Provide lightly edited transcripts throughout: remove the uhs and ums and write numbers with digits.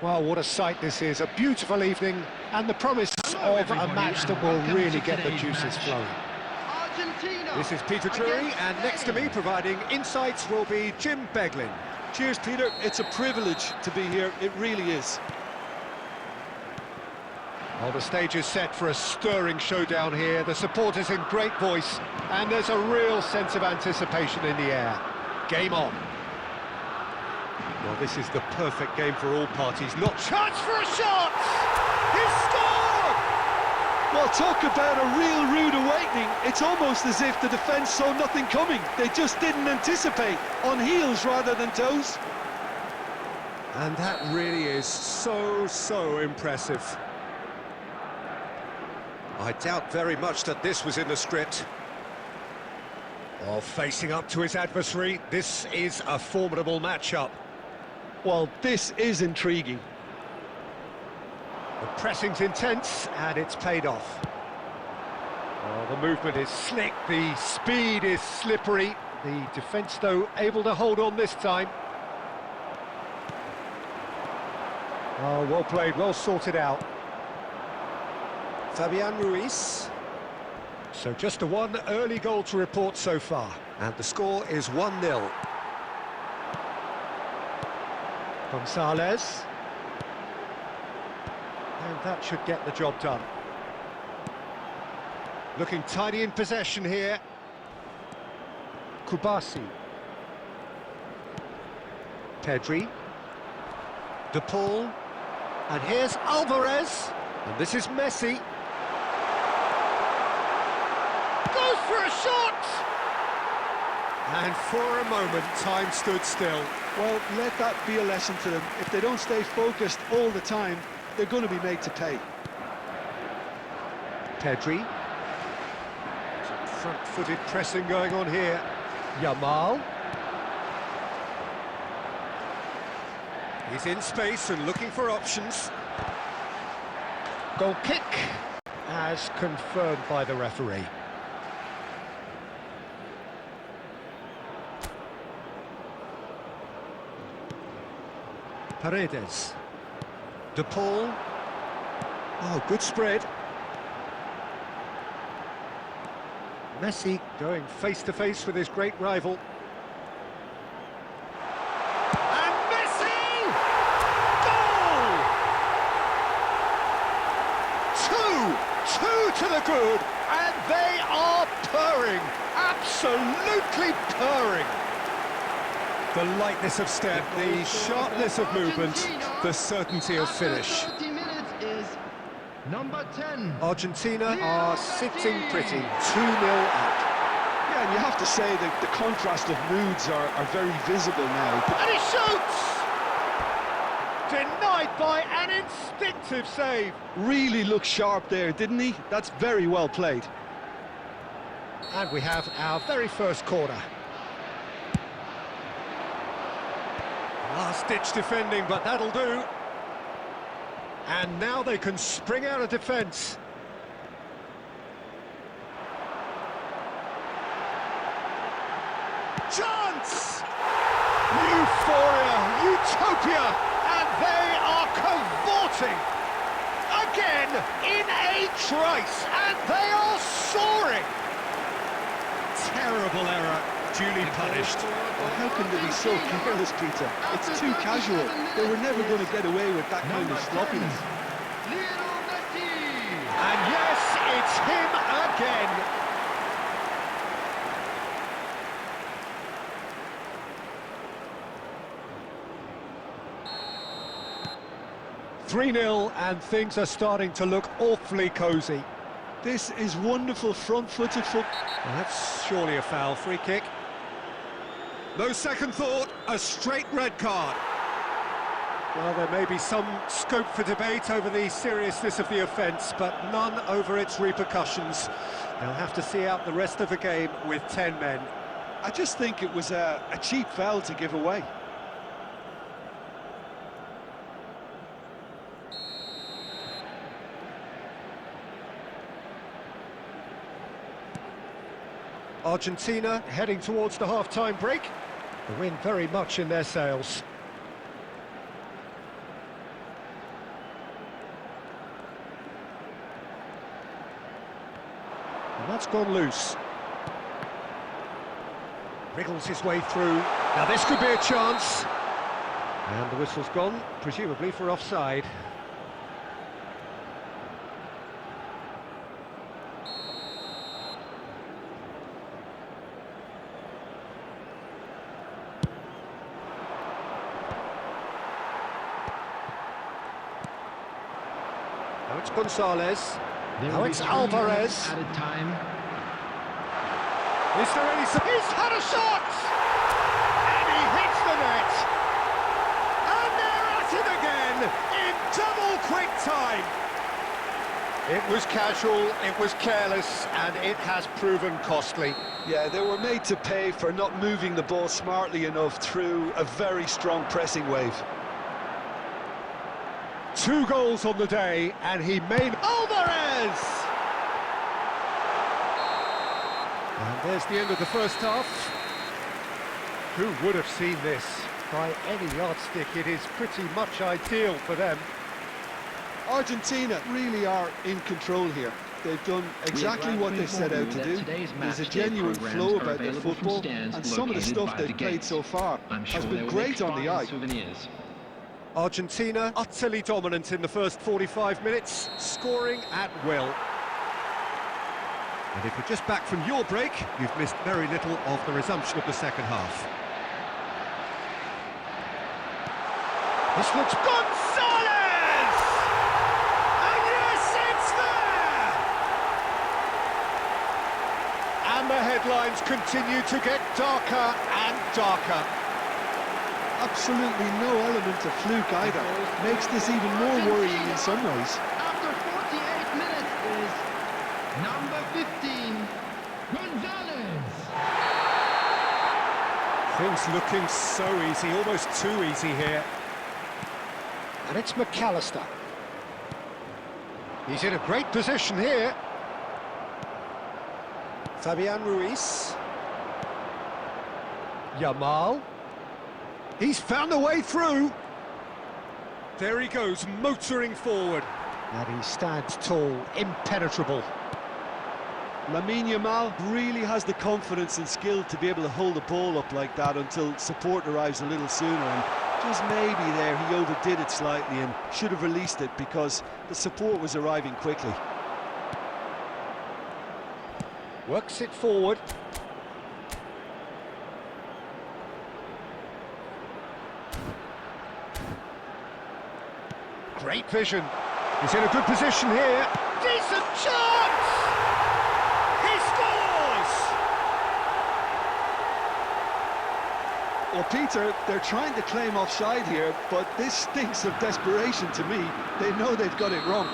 Well, what a sight this is, a beautiful evening, and the promise of a match that will really get the juices flowing. Argentina. This is Peter Drury, and next to me providing insights will be Jim Beglin. Cheers, Peter. It's a privilege to be here. It really is. Well, the stage is set for a stirring showdown here. The supporters in great voice, and there's a real sense of anticipation in the air. Game on. Well, this is the perfect game for all parties. Not Chance for a shot! He's scored! Well, talk about a real rude awakening. It's almost as if the defence saw nothing coming. They just didn't anticipate, on heels rather than toes. And that really is so impressive. I doubt very much that this was in the script. Well, facing up to his adversary, this is a formidable matchup. Well, this is intriguing. The pressing's intense, and it's paid off. Well, the movement is slick, the speed is slippery. The defence, though, able to hold on this time. Oh, well played, well sorted out. Fabian Ruiz. So just a one early goal to report so far. And the score is 1-0. Gonzalez. And that should get the job done. Looking tidy in possession here. Kubasi. Pedri. De Paul. And here's Alvarez. And this is Messi. Goes for a shot! And for a moment, time stood still. Well, let that be a lesson to them. If they don't stay focused all the time, they're going to be made to pay. Pedri. Some front-footed pressing going on here. Yamal. He's in space and looking for options. Goal kick, as confirmed by the referee. Paredes. De Paul. Oh, good spread. Messi going face-to-face with his great rival. And Messi! Goal! Two to the good, and they are purring, absolutely purring. The lightness of step, the sharpness of movement, the certainty of finish. 30 minutes is number 10. Argentina are sitting pretty, 2-0 up. Yeah, and you have to say that the contrast of moods are very visible now. And he shoots! Denied by an instinctive save. Really looked sharp there, didn't he? That's very well played. And we have our very first corner. Last-ditch defending, but that'll do. And now they can spring out of defence. Chance! Euphoria, utopia, and they are cavorting. Again, in a trice, and they are soaring. Terrible error, duly punished. Well, how can they be so careless, Peter? It's too casual. They were never going to get away with that kind of sloppiness. And yes, it's him again. 3-0, and things are starting to look awfully cosy. This is wonderful front-footed football. Well, that's surely a foul. Free kick. No second thought, a straight red card. Well, there may be some scope for debate over the seriousness of the offence, but none over its repercussions. They'll have to see out the rest of the game with 10 men. I just think it was a cheap foul to give away. Argentina heading towards the half-time break. The wind very much in their sails. That's gone loose. Wriggles his way through. Now this could be a chance. And the whistle's gone, presumably for offside. Now it's Gonzalez. Now it's Alvarez. Added time. Is there any... He's had a shot! And he hits the net! And they're at it again, in double quick time! It was casual, it was careless, and it has proven costly. Yeah, they were made to pay for not moving the ball smartly enough through a very strong pressing wave. 2 goals on the day, and he made... Alvarez! And there's the end of the first half. Who would have seen this? By any yardstick, it is pretty much ideal for them. Argentina really are in control here. They've done exactly what they set out to do. There's a genuine flow about their football, and some of the stuff they've played so far has been great on the eye. Argentina utterly dominant in the first 45 minutes, scoring at will. And if you're just back from your break, you've missed very little of the resumption of the second half. This looks Gonzalez! And yes, it's there! And the headlines continue to get darker and darker. Absolutely no element of fluke either. Makes this even more worrying in some ways. After 48 minutes is number 15, Gonzalez. Things looking so easy, almost too easy here. And it's McAllister. He's in a great position here. Fabian Ruiz. Yamal. He's found a way through. There he goes, motoring forward. And he stands tall, impenetrable. Lamine Yamal really has the confidence and skill to be able to hold the ball up like that until support arrives a little sooner, and just maybe there he overdid it slightly and should have released it because the support was arriving quickly. Works it forward. Great vision. He's in a good position here. Decent chance! He scores! Well, Peter, they're trying to claim offside here, but this stinks of desperation to me. They know they've got it wrong.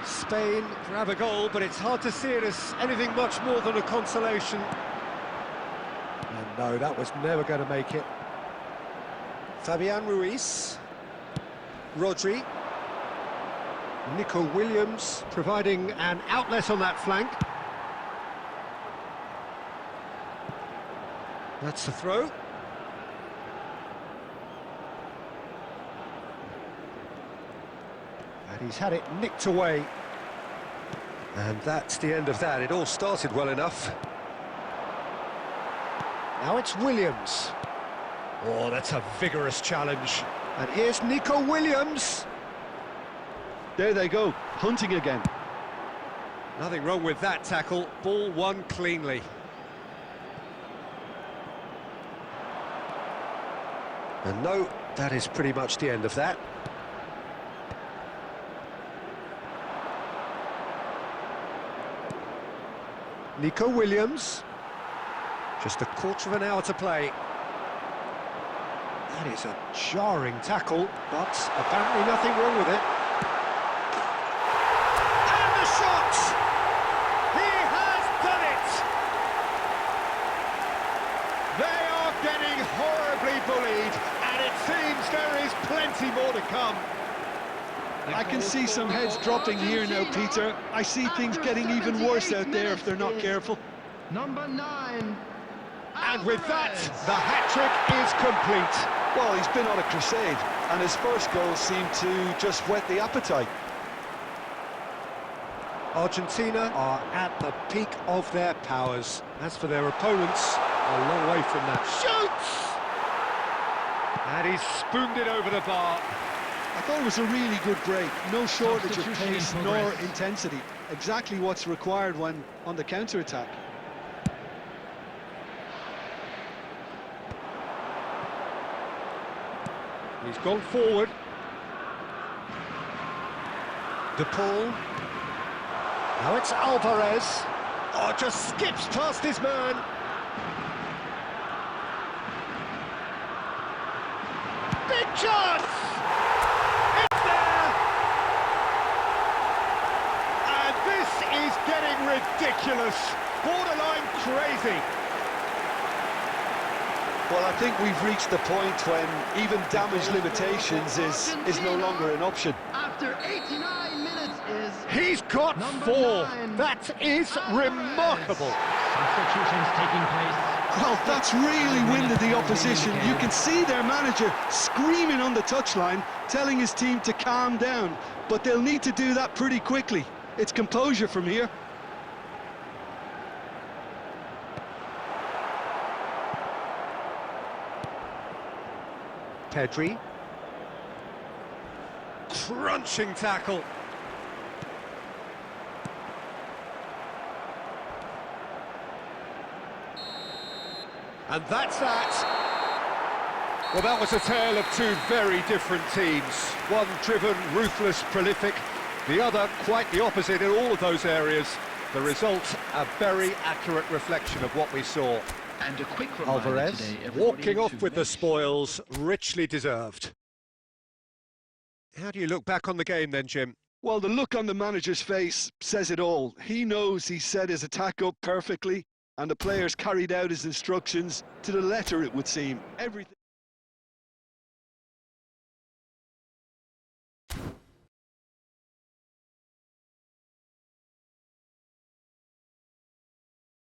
Spain grab a goal, but it's hard to see it as anything much more than a consolation. And no, that was never going to make it. Fabian Ruiz, Rodri, Nico Williams providing an outlet on that flank. That's the throw. And he's had it nicked away. And that's the end of that. It all started well enough. Now it's Williams. Oh, that's a vigorous challenge. And here's Nico Williams. There they go, hunting again. Nothing wrong with that tackle. Ball won cleanly. And no, that is pretty much the end of that. Nico Williams. Just a quarter of an hour to play. That is a jarring tackle, but apparently nothing wrong with it. And the shot! He has done it! They are getting horribly bullied, and it seems there is plenty more to come. I can see some heads dropping here now, Peter. I see things getting even worse out there if they're not careful. Number 9. And with that, the hat-trick is complete. Well, he's been on a crusade, and his first goal seemed to just whet the appetite. Argentina are at the peak of their powers. As for their opponents, a long way from that. Shoots! And he's spooned it over the bar. I thought it was a really good break. No shortage of Substitution in pace nor progress. intensity. Exactly what's required when on the counter-attack. He's gone forward. De Paul. Now it's Alvarez. Oh, just skips past his man. Big chance! It's there! And this is getting ridiculous. Borderline crazy. Well, I think we've reached the point when even damage limitations is no longer an option. After 89 minutes is He's got Number 4. 9. That is remarkable. substitutions taking place. Well, that's really winded the opposition. You can see their manager screaming on the touchline, telling his team to calm down. But they'll need to do that pretty quickly. It's composure from here. Pedri. Crunching tackle. And that's that. Well, that was a tale of two very different teams. One driven, ruthless, prolific. The other quite the opposite in all of those areas. The result, a very accurate reflection of what we saw. And a quick reminder Alvarez today, everybody, walking off to with the make spoils, richly deserved. How do you look back on the game then, Jim? Well, the look on the manager's face says it all. He knows he set his attack up perfectly, and the players carried out his instructions to the letter, it would seem. Everything.